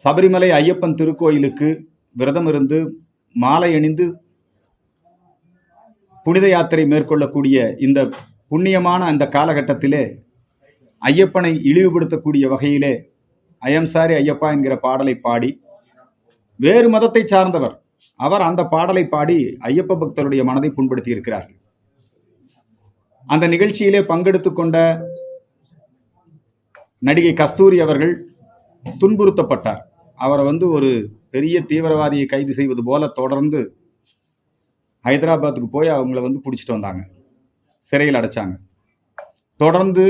சபரிமலை ஐயப்பன் திருக்கோயிலுக்கு விரதம் இருந்து மாலை அணிந்து புனித யாத்திரை மேற்கொள்ளக்கூடிய இந்த புண்ணியமான அந்த காலகட்டத்திலே ஐயப்பனை இழிவுபடுத்தக்கூடிய வகையிலே ஐயம் சாரி ஐயப்பா என்கிற பாடலை பாடி, வேறு மதத்தை சார்ந்தவர் அவர் அந்த பாடலை பாடி ஐயப்ப பக்தருடைய மனதை புண்படுத்தி இருக்கிறார்கள். அந்த நிகழ்ச்சியிலே பங்கெடுத்து கொண்ட நடிகை கஸ்தூரி அவர்கள் துன்புறுத்தப்பட்டார். அவரை ஒரு பெரிய தீவிரவாதியை கைது செய்வது போல தொடர்ந்து ஹைதராபாத்துக்கு போய் அவங்கள பிடிச்சிட்டு வந்தாங்க, சிறையில் அடைச்சாங்க. தொடர்ந்து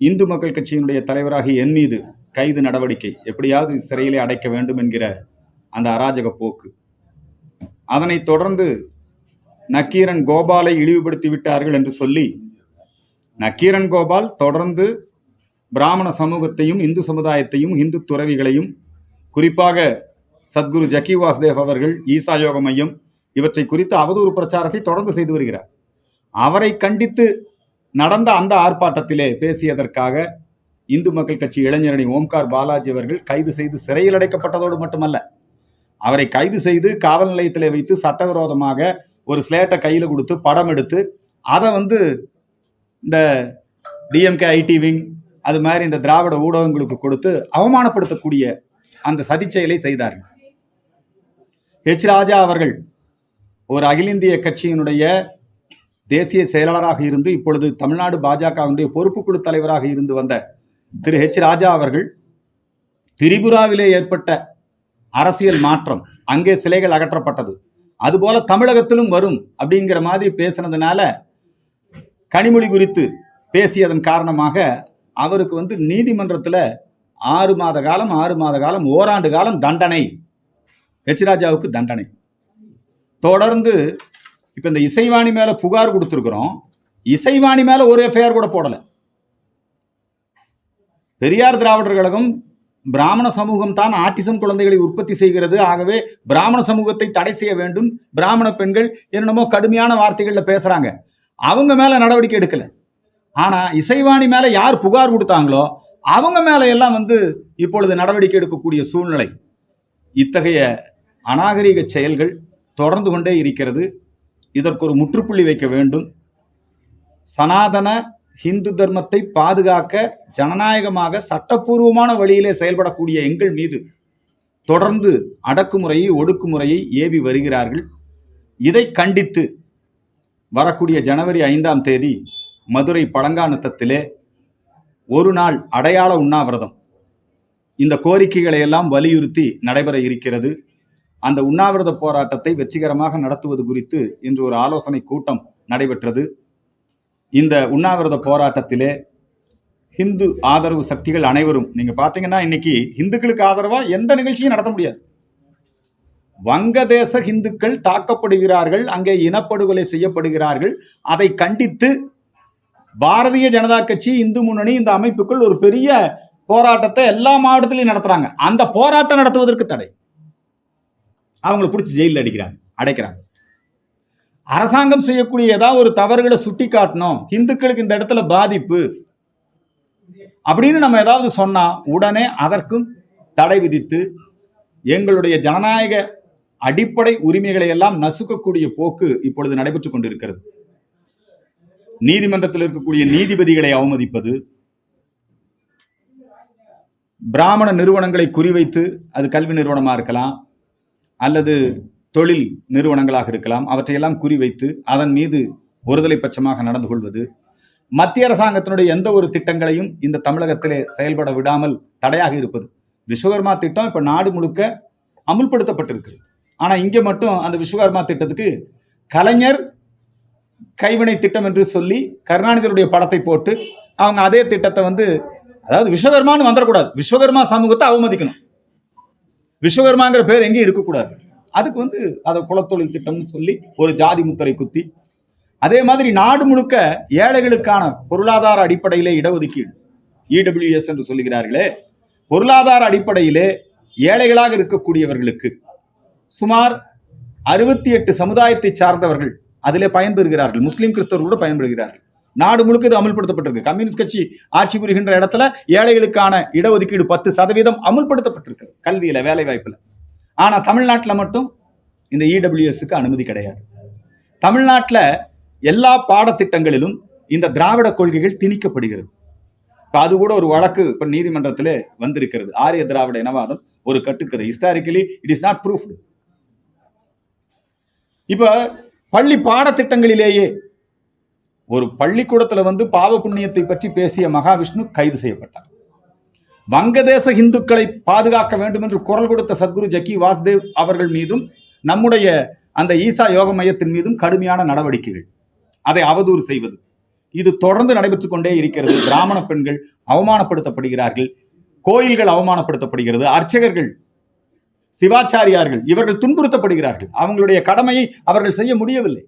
இந்து மக்கள் கட்சியினுடைய தலைவராக என் மீது கைது நடவடிக்கை, எப்படியாவது சிறையிலே அடைக்க வேண்டும் என்கிற அந்த அராஜக போக்கு. அதனைத் தொடர்ந்து நக்கீரன் கோபாலை இழிவுபடுத்தி விட்டார்கள் என்று சொல்லி நக்கீரன் கோபால் தொடர்ந்து பிராமண சமூகத்தையும் இந்து சமுதாயத்தையும் இந்து துறவிகளையும், குறிப்பாக சத்குரு ஜக்கி வாசுதேவ் அவர்கள், ஈசா யோக மையம் இவற்றை குறித்து அவதூறு பிரச்சாரத்தை தொடர்ந்து செய்து வருகிறார். அவரை கண்டித்து நடந்த அந்த ஆர்ப்பாட்டத்திலே பேசியதற்காக இந்து மக்கள் கட்சி இளைஞரணி ஓம்கார் பாலாஜி அவர்கள் கைது செய்து சிறையில் அடைக்கப்பட்டதோடு மட்டுமல்ல, அவரை கைது செய்து காவல் நிலையத்திலே வைத்து சட்டவிரோதமாக ஒரு ஸ்லேட்டை கையில் கொடுத்து படம் எடுத்து அதை இந்த டிஎம்கே ஐடி விங் அது மாதிரி இந்த திராவிட ஊடகங்களுக்கு கொடுத்து அவமானப்படுத்தக்கூடிய அந்த சதி செயலை செய்தார்கள். ஹெச் ராஜா அவர்கள் ஒரு அகில இந்திய கட்சியினுடைய தேசிய செயலாளராக இருந்து இப்பொழுது தமிழ்நாடு பாஜகவினுடைய பொறுப்புக்குழு தலைவராக இருந்து வந்த திரு ஹெச் ராஜா அவர்கள் திரிபுராவிலே ஏற்பட்ட அரசியல் மாற்றம், அங்கே சிலைகள் அகற்றப்பட்டது, அதுபோல தமிழகத்திலும் வரும் அப்படிங்கிற மாதிரி பேசினதுனால கனிமொழி குறித்து பேசியதன் காரணமாக அவருக்கு நீதிமன்றத்தில் 6 மாத காலம் ஓராண்டு காலம் தண்டனை, ஹெச் ராஜாவுக்கு தண்டனை. தொடர்ந்து இப்ப இந்த இசைவாணி மேல புகார் கொடுத்திருக்கிறோம். இசைவாணி மேல ஒரு எஃப்ஐஆர் கூட போடல. பெரியார் திராவிடர் கழகம் பிராமண சமூகம் தான் ஆட்டிசம் குழந்தைகளை உற்பத்தி செய்கிறது, ஆகவே பிராமண சமூகத்தை தடை செய்ய வேண்டும், பிராமண பெண்கள் என்னென்னமோ கடுமையான வார்த்தைகள்ல பேசுறாங்க, அவங்க மேல நடவடிக்கை எடுக்கல. ஆனா இசைவாணி மேல யார் புகார் கொடுத்தாங்களோ அவங்க மேல எல்லாம் இப்பொழுது நடவடிக்கை எடுக்கக்கூடிய சூழ்நிலை. இத்தகைய அநாகரிக செயல்கள் தொடர்ந்து கொண்டே இருக்கிறது. இதற்கு ஒரு முற்றுப்புள்ளி வைக்க வேண்டும். சனாதன இந்து தர்மத்தை பாதுகாக்க ஜனநாயகமாக சட்டப்பூர்வமான வழியிலே செயல்படக்கூடிய எங்கள் மீது தொடர்ந்து அடக்குமுறையை ஒடுக்குமுறையை ஏவி வருகிறார்கள். இதை கண்டித்து வரக்கூடிய ஜனவரி 5ஆம் தேதி மதுரை பழங்காநத்தத்திலே ஒரு நாள் அடையாள உண்ணாவிரதம், இந்த கோரிக்கைகளை எல்லாம் வலியுறுத்தி நடைபெற இருக்கிறது. அந்த உண்ணாவிரத போராட்டத்தை வெற்றிகரமாக நடத்துவது குறித்து இன்று ஒரு ஆலோசனை கூட்டம் நடைபெற்றது. இந்த உண்ணாவிரத போராட்டத்திலே ஹிந்து ஆதரவு சக்திகள் அனைவரும், நீங்க பாத்தீங்கன்னா இன்னைக்கு இந்துக்களுக்கு ஆதரவா எந்த நிகழ்ச்சியும் நடத்த முடியாது. வங்கதேச இந்துக்கள் தாக்கப்படுகிறார்கள், அங்கே இனப்படுகொலை செய்யப்படுகிறார்கள். அதை கண்டித்து பாரதிய ஜனதா கட்சி, இந்து முன்னணி, இந்த அமைப்புகள் ஒரு பெரிய போராட்டத்தை எல்லா மாவட்டத்திலையும் நடத்துறாங்க. அந்த போராட்டம் நடத்துவதற்கு தடை, அவங்களை பிடிச்சி ஜெயிலில் அடைக்கிறாங்க. அரசாங்கம் செய்யக்கூடிய ஏதாவது ஒரு தவறுகளை சுட்டி காட்டணும், இந்துக்களுக்கு இந்த இடத்துல பாதிப்பு அப்படின்னு நம்ம ஏதாவது சொன்னா உடனே அதற்கும் தடை விதித்து எங்களுடைய ஜனநாயக அடிப்படை உரிமைகளை எல்லாம் நசுக்கக்கூடிய போக்கு இப்பொழுது நடைபெற்றுக் கொண்டிருக்கிறது. நீதிமன்றத்தில் இருக்கக்கூடிய நீதிபதிகளை அவமதிப்பது, பிராமண நிறுவனங்களை குறிவைத்து, அது கல்வி நிறுவனமா இருக்கலாம் அல்லது தொழில் நிறுவனங்களாக இருக்கலாம், அவற்றையெல்லாம் குறிவைத்து அதன் மீது ஒருதலை பட்சமாக நடந்து கொள்வது, மத்திய அரசாங்கத்தினுடைய எந்த ஒரு திட்டங்களையும் இந்த தமிழகத்திலே செயல்பட விடாமல் தடையாக இருப்பது. விஸ்வகர்மா திட்டம் இப்ப நாடு முழுக்க அமுல்படுத்தப்பட்டிருக்கு. ஆனா இங்க மட்டும் அந்த விஸ்வகர்மா திட்டத்துக்கு கலைஞர் கைவினை திட்டம் என்று சொல்லி கருணாநிதியுடைய படத்தை போட்டு அவங்க அதே திட்டத்தை அதாவது விஸ்வகர்மான்னு வந்துடக்கூடாது, விஸ்வகர்மா சமூகத்தை அவமதிக்கணும், விஸ்வகர்மாங்கிற பேர் எங்கேயும் இருக்கக்கூடாது. அதுக்கு அதை குலத்தொழில் திட்டம்னு சொல்லி ஒரு ஜாதி முத்திரை குத்தி, அதே மாதிரி நாடு முழுக்க ஏழைகளுக்கான பொருளாதார அடிப்படையிலே இடஒதுக்கீடு, இடபிள்யூஎஸ் என்று சொல்லுகிறார்களே, பொருளாதார அடிப்படையிலே ஏழைகளாக இருக்கக்கூடியவர்களுக்கு சுமார் 68 சமுதாயத்தை சார்ந்தவர்கள் அதிலே பயன்பெறுகிறார்கள். முஸ்லீம் கிறிஸ்தவர்கள் கூட பயன்பெறுகிறார்கள். நாடு முழுக்க இது அமல்படுத்தப்பட்டிருக்கு. கம்யூனிஸ்ட் கட்சி ஆட்சி புரிகின்ற இடத்துல ஏழைகளுக்கான இடஒதுக்கீடு 10% அமல்படுத்தப்பட்டிருக்கு கல்வியில, வேலை வாய்ப்புல. ஆனா தமிழ்நாட்டில் மட்டும் இந்த இடபிள்யூஎஸ்க்கு அனுமதி கிடையாது. தமிழ்நாட்டில் எல்லா பாடத்திட்டங்களிலும் இந்த திராவிட கொள்கைகள் திணிக்கப்படுகிறது. அது கூட ஒரு வழக்கு இப்ப நீதிமன்றத்திலே வந்திருக்கிறது. ஆரிய திராவிட இனவாதம் ஒரு கட்டுக்கதை. Historically it is not proofed. இப்ப பள்ளி பாடத்திட்டங்களிலேயே ஒரு பள்ளிக்கூடத்துல பாவ புண்ணியத்தை பற்றி பேசிய மகாவிஷ்ணு கைது செய்யப்பட்டார். வங்கதேச இந்துக்களை பாதுகாக்க வேண்டும் என்று குரல் கொடுத்த சத்குரு ஜக்கி வாசுதேவ் அவர்கள் மீதும் நம்முடைய அந்த ஈசா யோக மையத்தின் மீதும் கடுமையான நடவடிக்கைகள், அதை அவதூறு செய்வது, இது தொடர்ந்து நடைபெற்றுக் கொண்டே இருக்கிறது. பிராமண பெண்கள் அவமானப்படுத்தப்படுகிறார்கள், கோயில்கள் அவமானப்படுத்தப்படுகிறது, அர்ச்சகர்கள், சிவாச்சாரியார்கள் இவர்கள் துன்புறுத்தப்படுகிறார்கள். அவங்களுடைய கடமையை அவர்கள் செய்ய முடியவில்லை.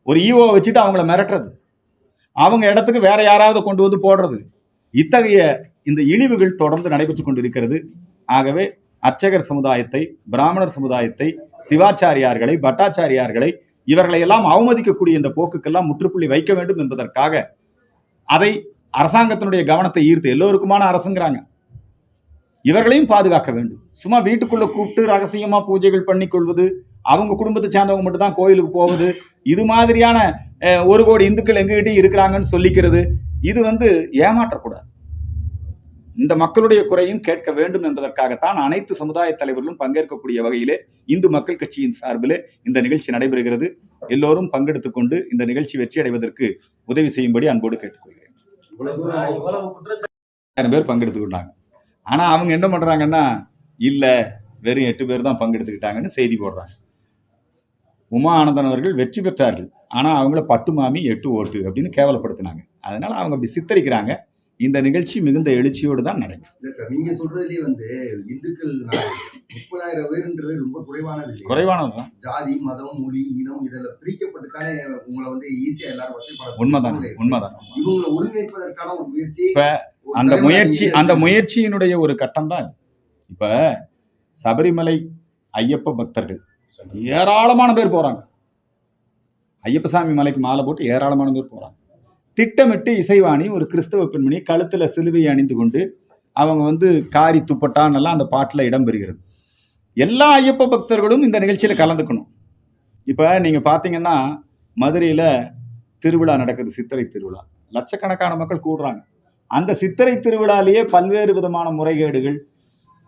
ஒரு ஈஓ வச்சுட்டு அவங்கள மிரட்டுறது, அவங்க இடத்துக்கு வேற யாராவது கொண்டு வந்து போடுறது, இத்தகைய இந்த இழிவுகள் தொடர்ந்து நடைபெற்றுக் கொண்டிருக்கிறது. ஆகவே அர்ச்சகர் சமுதாயத்தை, பிராமணர் சமுதாயத்தை, சிவாச்சாரியார்களை, பட்டாச்சாரியார்களை இவர்களை எல்லாம் அவமதிக்கக்கூடிய இந்த போக்குக்கெல்லாம் முற்றுப்புள்ளி வைக்க வேண்டும் என்பதற்காக அதை அரசாங்கத்தினுடைய கவனத்தை ஈர்த்து, எல்லோருக்குமான அரசுங்கிறாங்க, இவர்களையும் பாதுகாக்க வேண்டும். சும்மா வீட்டுக்குள்ள கூப்பிட்டு ரகசியமா பூஜைகள் பண்ணி கொள்வது, அவங்க குடும்பத்தை சேர்ந்தவங்க மட்டும் தான் கோயிலுக்கு போவது, இது மாதிரியான 1 கோடி இந்துக்கள் எங்ககிட்ட இருக்கிறாங்கன்னு சொல்லிக்கிறது, இது ஏமாற்றக்கூடாது. இந்த மக்களுடைய குறையும் கேட்க வேண்டும் என்பதற்காகத்தான் அனைத்து சமுதாய தலைவர்களும் பங்கேற்கக்கூடிய வகையிலே இந்து மக்கள் கட்சியின் சார்பிலே இந்த நிகழ்ச்சி நடைபெறுகிறது. எல்லோரும் பங்கெடுத்துக் கொண்டு இந்த நிகழ்ச்சி வெற்றி அடைவதற்கு உதவி செய்யும்படி அன்போடு கேட்டுக்கொள்கிறேன். 1000 பேர் பங்கெடுத்துக்கிட்டாங்க. ஆனா அவங்க என்ன பண்றாங்கன்னா, இல்ல வெறும் 8 பேர் தான் பங்கெடுத்துக்கிட்டாங்கன்னு செய்தி போடுறாங்க. உமா ஆனந்தன் அவர்கள் வெற்றி பெற்றார்கள், ஆனா அவங்கள 10 மாமி 8 ஓட்டு அப்படின்னு கேவலப்படுத்தினாங்க. அதனால அவங்க அப்படி சித்தரிக்கிறாங்க. இந்த நிகழ்ச்சி மிகுந்த எழுச்சியோடு தான் நடக்கும். நீங்க சொல்றதுலயே இந்துக்கள் 30,000 பேருன்றது ரொம்ப குறைவானதுதான். ஜாதி, மதம், மொழி, இனம் இதெல்லாம் பிரிக்கப்பட்டுத்தானே உங்களை ஈஸியா எல்லாரும் வசைப்பட. உண்மைதான். இவங்களை ஒருங்கிணைப்பதற்கான ஒரு முயற்சி. இப்ப அந்த முயற்சியினுடைய ஒரு கட்டம் தான். இப்ப சபரிமலை ஐயப்ப பக்தர்கள் ஏராளமான பேர் போறாங்க. ஐயப்பசாமி மலைக்கு மாலை போட்டு ஏராளமான பேர் போறாங்க. திட்டமிட்டு இசைவாணி ஒரு கிறிஸ்தவ பெண்மணி கழுத்துல சிலுவையை அணிந்து கொண்டு அவங்க காரி துப்பட்டான்னெல்லாம் அந்த பாட்டில் இடம்பெறுகிறது. எல்லா ஐயப்ப பக்தர்களும் இந்த நிகழ்ச்சியில கலந்துக்கணும். இப்ப நீங்க பாத்தீங்கன்னா மதுரையில திருவிழா நடக்குது, சித்திரை திருவிழா. லட்சக்கணக்கான மக்கள் கூடுறாங்க. அந்த சித்திரை திருவிழாலேயே பல்வேறு விதமான முறைகேடுகள்,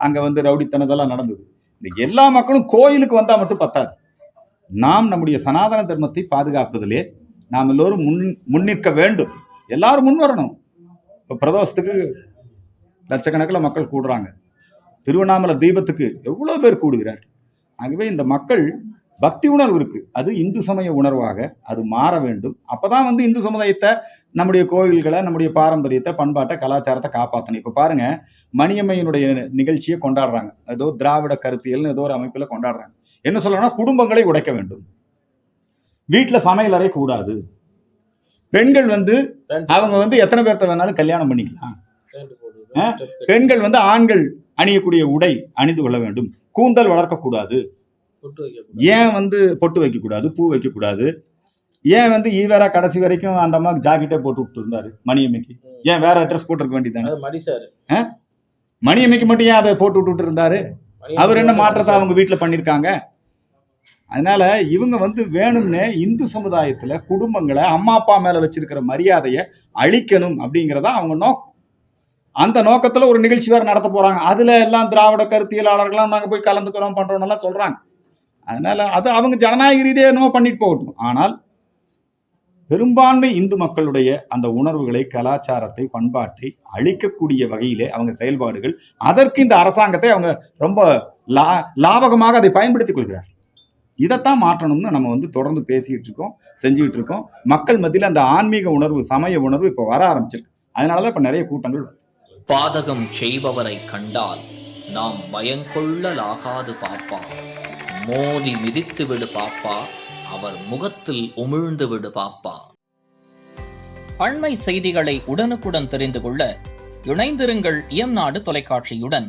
அங்க ரவுடித்தனதெல்லாம் நடந்தது. இந்த எல்லா மக்களும் கோயிலுக்கு வந்தா மட்டும் பத்தாது. நாம் நம்முடைய சனாதன தர்மத்தை பாதுகாப்பதிலே நாம் எல்லோரும் முன்னிற்க வேண்டும். எல்லாரும் முன் வரணும். இப்போ பிரதோஷத்துக்கு லட்சக்கணக்கில் மக்கள் கூடுறாங்க. திருவண்ணாமலை தீபத்துக்கு எவ்வளோ பேர் கூடுகிறார். ஆகவே இந்த மக்கள் பக்தி உணர்வு இருக்கு, அது இந்து சமய உணர்வாக அது மாற வேண்டும். அப்பதான் இந்து சமுதாயத்தை, நம்முடைய கோவில்களை, நம்முடைய பாரம்பரியத்தை, பண்பாட்டை, கலாச்சாரத்தை காப்பாற்றணும். இப்போ பாருங்க, மணியம்மையினுடைய நிகழ்ச்சியை கொண்டாடுறாங்க. ஏதோ திராவிட கருத்தியல்னு ஏதோ ஒரு அமைப்பில் கொண்டாடுறாங்க. என்ன சொல்லணும்னா, குடும்பங்களை உடைக்க வேண்டும், வீட்டில் சமையல் அறை கூடாது, பெண்கள் அவங்க எத்தனை பேர்த்த வேணாலும் கல்யாணம் பண்ணிக்கலாம், பெண்கள் ஆண்கள் அணியக்கூடிய உடை அணிந்து கொள்ள வேண்டும், கூந்தல் வளர்க்கக்கூடாது, ஏன் பொட்டு வைக்கக்கூடாது, பூ வைக்கக்கூடாது, ஏன் ஈவேரா கடைசி வரைக்கும் அந்த அம்மாவுக்கு ஜாக்கெட்டே போட்டு விட்டு இருந்தாரு மணியம்மைக்கு, ஏன் வேற ட்ரெஸ் போட்டிருக்க வேண்டியதானே? மணியம்மைக்கு மட்டும் ஏன் அதை போட்டு விட்டு இருந்தாரு? அவர் என்ன மாற்றத்தை அவங்க வீட்டில் பண்ணியிருக்காங்க? அதனால இவங்க வேணும்னு இந்து சமுதாயத்துல குடும்பங்களை, அம்மா அப்பா மேல வச்சிருக்கிற மரியாதையை அழிக்கணும் அப்படிங்கிறதா அவங்க நோக்கம். அந்த நோக்கத்துல ஒரு நிகழ்ச்சி வேற நடத்த போறாங்க. அதுல எல்லாம் திராவிட கருத்தியலாளர்கள்லாம் நாங்க போய் கலந்துக்கிறோம் பண்றோம் எல்லாம் சொல்றாங்க. அதனால அது அவங்க ஜனநாயக ரீதியாக என்னவோ பண்ணிட்டு போகட்டும். ஆனால் பெரும்பான்மை இந்து மக்களுடைய அந்த உணர்வுகளை, கலாச்சாரத்தை, பண்பாட்டை அழிக்கக்கூடிய வகையிலே அவங்க செயல்பாடுகள், அதற்கு இந்த அரசாங்கத்தை அவங்க ரொம்ப லாபகமாக அதை பயன்படுத்திக் கொள்கிறார். இதைத்தான் மாற்றணும்னு நம்ம தொடர்ந்து பேசிக்கிட்டு இருக்கோம், செஞ்சுக்கிட்டு இருக்கோம். மக்கள் மத்தியில் அந்த ஆன்மீக உணர்வு, சமய உணர்வு இப்போ வர ஆரம்பிச்சிருக்கு. அதனாலதான் இப்ப நிறைய கூட்டங்கள் வருது. பாதகம் செய்பவரை கண்டால் நாம் பயங்கொள்ளலாகாது பாப்பா, மோதி மிதித்து விடு பாப்பா, அவர் முகத்தில் உமிழ்ந்து விடு பாப்பா. அண்மை செய்திகளை உடனுக்குடன் தெரிந்து கொள்ள இணைந்திருங்கள் இயம்நாடு தொலைக்காட்சியுடன்.